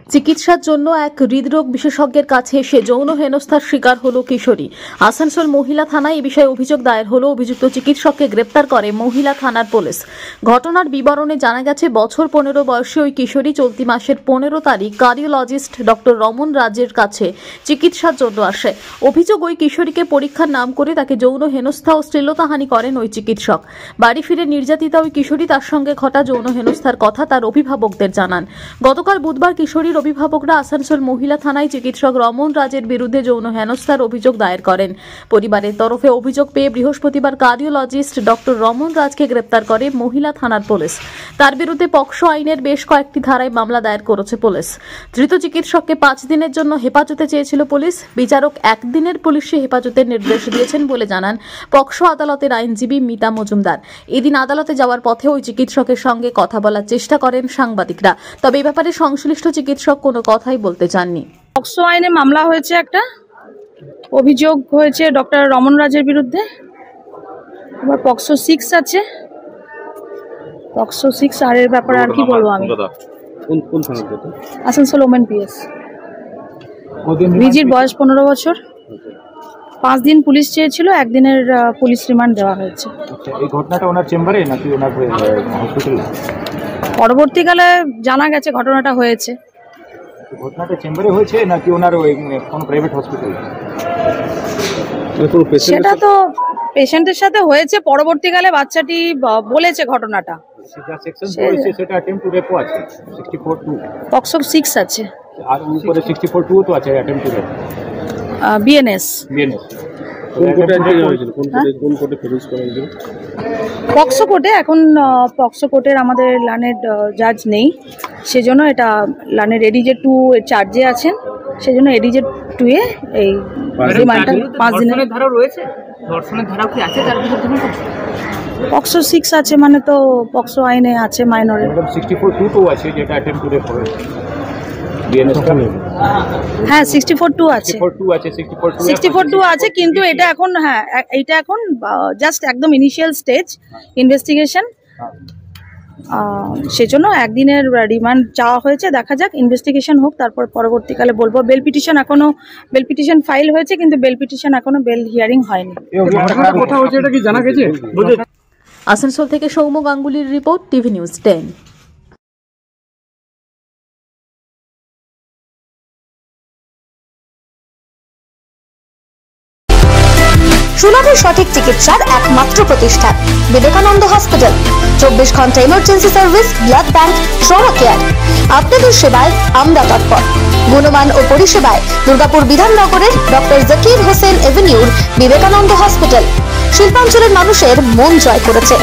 চিকিৎসার জন্য এক হৃদরোগ বিশেষজ্ঞের কাছে এসে যৌন হেনস্থার শিকার হলো কিশোরী। আসানসোল মহিলা থানায় এ বিষয়ে অভিযোগ দায়ের হলো। অভিযুক্ত চিকিৎসককে গ্রেপ্তার করে মহিলা থানার পুলিশ। ঘটনার বিবরণে জানা গেছে, বছর 15 বয়সী ওই কিশোরী চলতি মাসের 15 তারিখ কার্ডিওলজিস্ট ডক্টর রমন রাজের কাছে চিকিৎসার জন্য আসে। অভিযোগ, ওই কিশোরীকে পরীক্ষার নাম করে তাকে যৌন হেনস্থা ও শ্লীলতাহানি করেন ওই চিকিৎসক। বাড়ি ফিরে নির্যাতিতা ওই কিশোরী তার সঙ্গে ঘটা যৌন হেনস্থার কথা তার অভিভাবকদের জানান। গতকাল বুধবার কিশোরীর অভিভাবকরা আসানসোল মহিলা থানায় চিকিৎসক রমন রাজের বিরুদ্ধে যৌন হেনস্থার অভিযোগ দায়ের করেন। পরিবারের তরফে অভিযোগ পেয়ে বৃহস্পতিবার কার্ডিওলজিস্ট ডক্টর রমন রাজকে গ্রেপ্তার করে মহিলা থানার পুলিশ। তার বিরুদ্ধে পক্সো আইনের বেশ কয়েকটি ধারায় মামলা দায়ের করেছে পুলিশ। ধৃত চিকিৎসককে 5 দিনের জন্য হেফাজতে চেয়েছিল পুলিশ। বিচারক 1 দিনের পুলিশি হেফাজতের নির্দেশ দিয়েছেন বলে জানান পক্সো আদালতের আইনজীবী মিতা মজুমদার। এদিন আদালতে যাওয়ার পথে ওই চিকিৎসকের সঙ্গে কথা বলার চেষ্টা করেন সাংবাদিকরা, তবে এই ব্যাপারে সংশ্লিষ্ট চিকিৎসক কোনো কথাই বলতে চাননি। পক্সো আইনে মামলা হয়েছে, একটা অভিযোগ হয়েছে ডক্টর রমন রাজের বিরুদ্ধে। এবার পক্সো 6 আছে, পক্সো 6 আর এর ব্যাপারে আর কি বলবো আমি। Asansol women PS. ভিজির বয়স 15 বছর। 5 দিন পুলিশ চেয়েছিল, 1 দিনের পুলিশ রিমান্ড দেওয়া হয়েছে। এই ঘটনাটা ওনার চেম্বারে নাকি ওনার হসপিটালে? পরবর্তীকালে জানা গেছে ঘটনাটা হয়েছে। ঘটনাটা চেম্বারে হয়েছে নাকি ওনার কোনো প্রাইভেট হসপিটালে? সেটা তো পেশেন্টের সাথে হয়েছে। পরবর্তীকালে বাচ্চাটি বলেছে ঘটনাটা। সেটা অ্যাটেম্প টু রেপও আছে 64(2). পক্সো 6 আছে আর উপরে 64(2) তো আছে অ্যাটেম্প টু রেপ। বিএনএস। কোন কোর্টে হয়েছিল? কোন কোর্টে ফেরুজ করা হয়েছিল? পক্সো কোর্টে। এখন পক্সো কোর্টের আমাদের লানের জাজ নেই, সেজন্য এটা লানের এডিজে 2 এর চার্জে আছেন, সেজন্য এডিজে 2 এ এই রিমান্ডটা 5 দিনের ধারা রয়েছে। ধর্ষণের ধারা কি আছে তার বিরুদ্ধে? পক্সো 6 আছে মানে তো পক্সো আইনে আছে মাইনরের। 64(2) তো আছে যেটা অ্যাটেম্প টু রেপ হয়েছে। হ্যাঁ 64(2) আছে, 64(2) আছে, কিন্তু এটা এখন এইটা এখন জাস্ট একদম ইনিশিয়াল স্টেজ ইনভেস্টিগেশন। সেজন্য 1 দিনের রিমান্ড চাওয়া হয়েছে। দেখা যাক, ইনভেস্টিগেশন হোক, তারপর পরবর্তীকালে বলবো। বেল পিটিশন ফাইল হয়েছে, কিন্তু বেল পিটিশন এখনো বেল হিয়ারিং হয়নি। আসানসোল থেকে সৌম্য গাঙ্গুলির রিপোর্ট, টিভি নিউজ 10। সুলভে সঠিক চিকিৎসার একমাত্র প্রতিষ্ঠান বিবেকানন্দ হসপিটাল। 24 ঘন্টা emergency service, blood bank, trauma care. আপনাদের সেবায় আমরা তৎপর। গুণমান ও পরিষেবায় দুর্গাপুর বিধাননগরের ডক্টর জাকির হোসেন এভিনিউর বিবেকানন্দ হসপিটাল শিল্পাঞ্চলের মানুষের মন জয় করেছে।